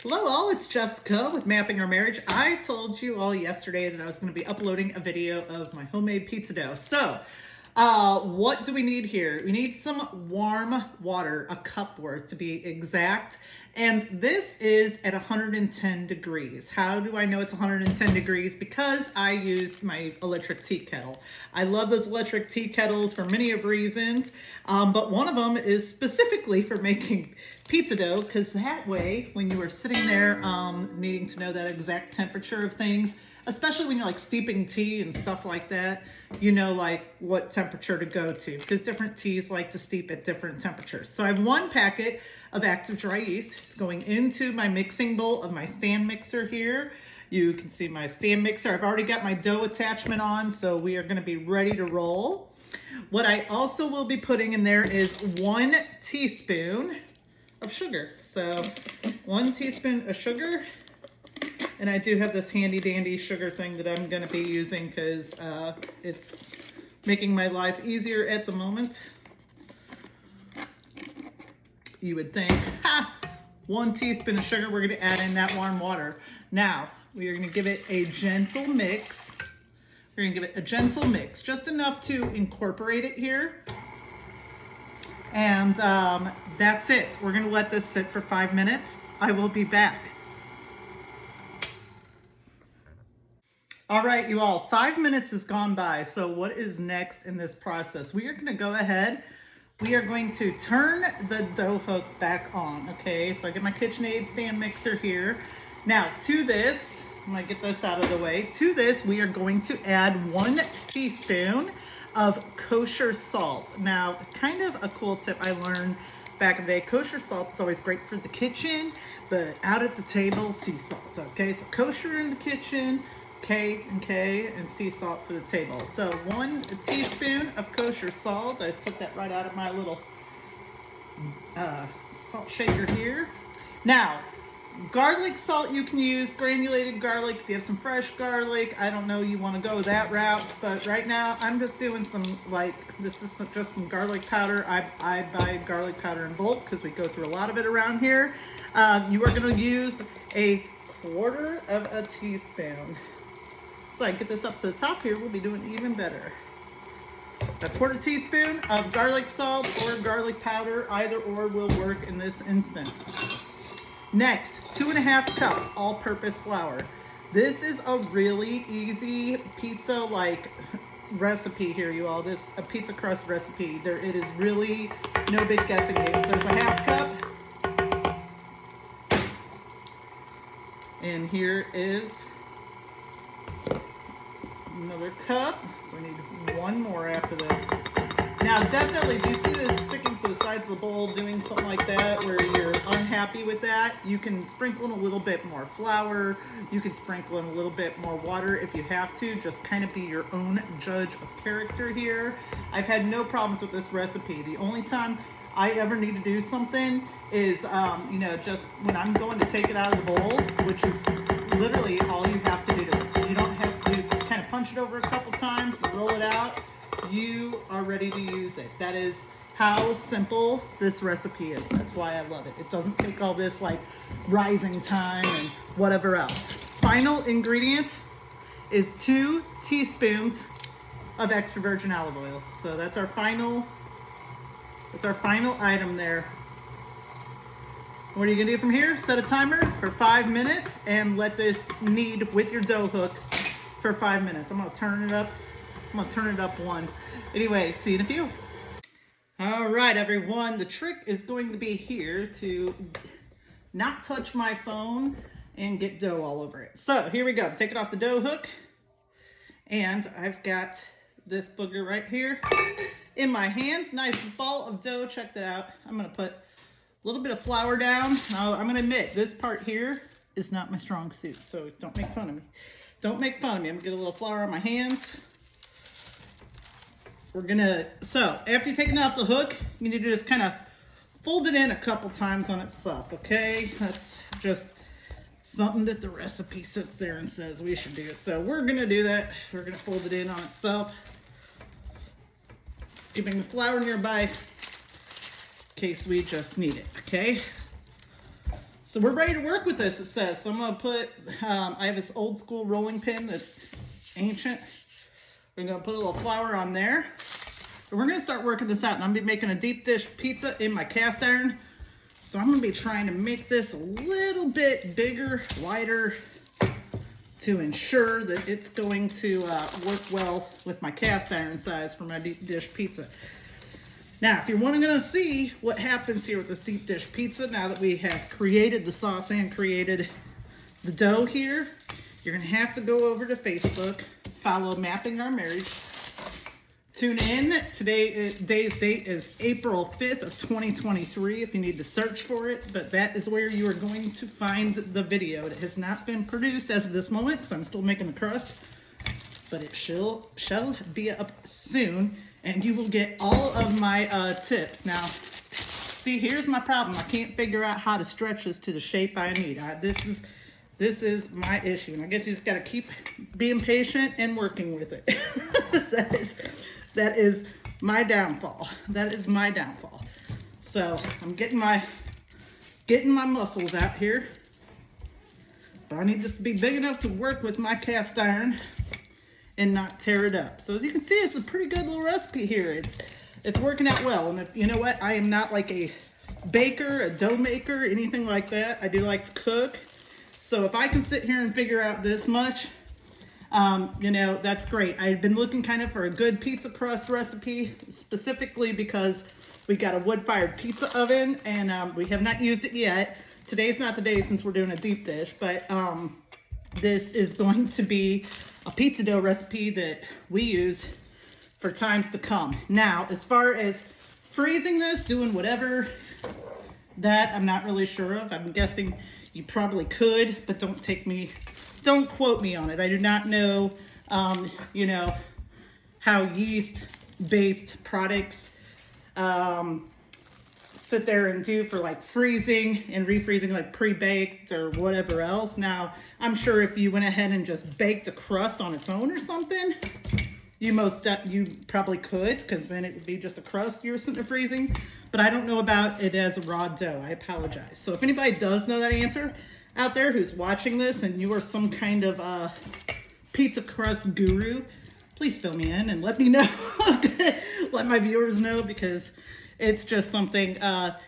Hello all, it's Jessica with Mapping Our Marriage. I told you all yesterday that I was going to be uploading a video of my homemade pizza dough. So, what do we need here? We need some warm water, a cup worth to be exact. And this is at 110 degrees. How do I know it's 110 degrees? Because I used my electric tea kettle. I love those electric tea kettles for many of reasons, but one of them is specifically for making pizza dough, because that way, when you are sitting there needing to know that exact temperature of things, especially when you're like steeping tea and stuff like that, you know like what temperature to go to, because different teas like to steep at different temperatures. So I have one packet of active dry yeast. It's going into my mixing bowl of my stand mixer here. You can see my stand mixer. I've already got my dough attachment on, so we are going to be ready to roll. What I also will be putting in there is 1 teaspoon of sugar. So 1 teaspoon of sugar. And I do have this handy dandy sugar thing that I'm going to be using because it's making my life easier at the moment. You would think, 1 teaspoon of sugar, we're going to add in that warm water. Now, we are going to give it a gentle mix. We're going to give it a gentle mix, just enough to incorporate it here. And that's it. We're going to let this sit for 5 minutes. I will be back. All right, you all, 5 minutes has gone by. So what is next in this process? We are going to go ahead. We are going to turn the dough hook back on. Okay, so I get my KitchenAid stand mixer here. Now to this, I'm going to get this out of the way. To this, we are going to add 1 teaspoon of kosher salt. Now, kind of a cool tip I learned back in the day. Kosher salt is always great for the kitchen, but out at the table, sea salt. Okay, so kosher in the kitchen, K and sea salt for the table. So 1 teaspoon of kosher salt. I just took that right out of my little salt shaker here. Now, garlic salt you can use, granulated garlic. If you have some fresh garlic, I don't know, you want to go that route. But right now, I'm just doing some, this is just some garlic powder. I buy garlic powder in bulk because we go through a lot of it around here. You are going to use a 1/4 of a teaspoon. So I get this up to the top here, we'll be doing even better. A 1/4 teaspoon of garlic salt or garlic powder, either or will work in this instance. Next, 2½ cups all-purpose flour. This is a really easy pizza recipe here, you all. This a pizza crust recipe. It is really no big guessing games. There's a 1/2 cup. And here is another cup, so I need 1 more after this. Now, definitely, if you see this sticking to the sides of the bowl, doing something like that, where you're unhappy with that, you can sprinkle in a little bit more flour. You can sprinkle in a little bit more water if you have to. Just kind of be your own judge of character here. I've had no problems with this recipe. The only time I ever need to do something is, just when I'm going to take it out of the bowl, which is literally all you have to do. You don't have to kind of punch it over a couple times, roll it out. You are ready to use it. That is how simple this recipe is. That's why I love it. It doesn't take all this rising time and whatever else. Final ingredient is 2 teaspoons of extra virgin olive oil. So that's our final item there. What are you gonna do from here? Set a timer for 5 minutes and let this knead with your dough hook for 5 minutes. I'm gonna turn it up. I'm gonna turn it up 1. Anyway, see you in a few. All right, everyone. The trick is going to be here to not touch my phone and get dough all over it. So here we go. Take it off the dough hook. And I've got this booger right here in my hands. Nice ball of dough. Check that out. I'm gonna put a little bit of flour down. Now, I'm gonna admit, this part here is not my strong suit, so don't make fun of me. Don't make fun of me. I'm gonna get a little flour on my hands. So after you've taken it off the hook, you need to just kind of fold it in a couple times on itself, okay? That's just something that the recipe sits there and says we should do. So we're gonna do that. We're gonna fold it in on itself, keeping the flour nearby in case we just need it, okay? So we're ready to work with this, it says. So I'm gonna put, I have this old school rolling pin that's ancient. We're gonna put a little flour on there. And we're gonna start working this out. And I'm gonna be making a deep dish pizza in my cast iron. So I'm gonna be trying to make this a little bit bigger, wider, to ensure that it's going to work well with my cast iron size for my deep dish pizza. Now, if you're wanting to see what happens here with this deep dish pizza, now that we have created the sauce and created the dough here, you're gonna have to go over to Facebook, follow Mapping Our Marriage, tune in. Today's date is April 5th of 2023 if you need to search for it, but that is where you are going to find the video. It has not been produced as of this moment because I'm still making the crust, but it shall be up soon. And you will get all of my tips. Now, see, here's my problem. I can't figure out how to stretch this to the shape I need. This is my issue. And I guess you just got to keep being patient and working with it. that is my downfall. That is my downfall. So I'm getting my muscles out here. But I need this to be big enough to work with my cast iron and not tear it up. So as you can see, it's a pretty good little recipe here. It's working out well. And if, you know what, I am not like a baker, a dough maker, anything like that. I do like to cook. So if I can sit here and figure out this much, you know, that's great. I've been looking kind of for a good pizza crust recipe, specifically because we got a wood-fired pizza oven and we have not used it yet. Today's not the day since we're doing a deep dish, but this is going to be a pizza dough recipe that we use for times to come. Now, as far as freezing this, doing whatever, that I'm not really sure of. I'm guessing you probably could, but don't quote me on it. I do not know, you know, how yeast-based products sit there and do for like freezing and refreezing, like pre-baked or whatever else. Now, I'm sure if you went ahead and just baked a crust on its own or something, you probably could, because then it would be just a crust you're sitting there freezing. But I don't know about it as a raw dough. I apologize. So if anybody does know that answer out there who's watching this and you are some kind of pizza crust guru, please fill me in and let me know. Let my viewers know, because it's just something,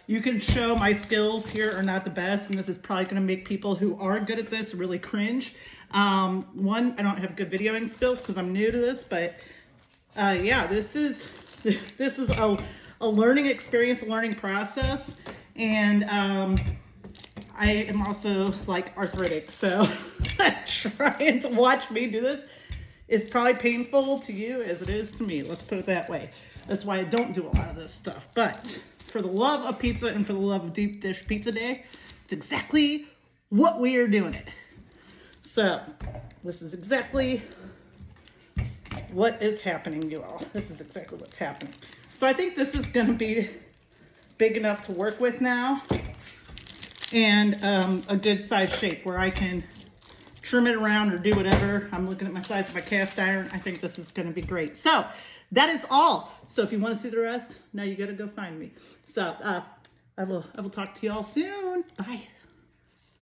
you can show my skills here are not the best, and this is probably going to make people who are good at this really cringe. One, I don't have good videoing skills because I'm new to this, but yeah, this is a learning experience, a learning process, and I am also like arthritic, so trying to watch me do this is probably painful to you as it is to me. Let's put it that way. That's why I don't do a lot of this stuff. But for the love of pizza and for the love of deep dish pizza day, it's exactly what we are doing it. So this is exactly what is happening, you all. This is exactly what's happening. So I think this is going to be big enough to work with now, and a good size shape where I can trim it around or do whatever. I'm looking at my size of my cast iron. I think this is going to be great. So that is all. So if you want to see the rest, now you got to go find me. So I will talk to you all soon. Bye.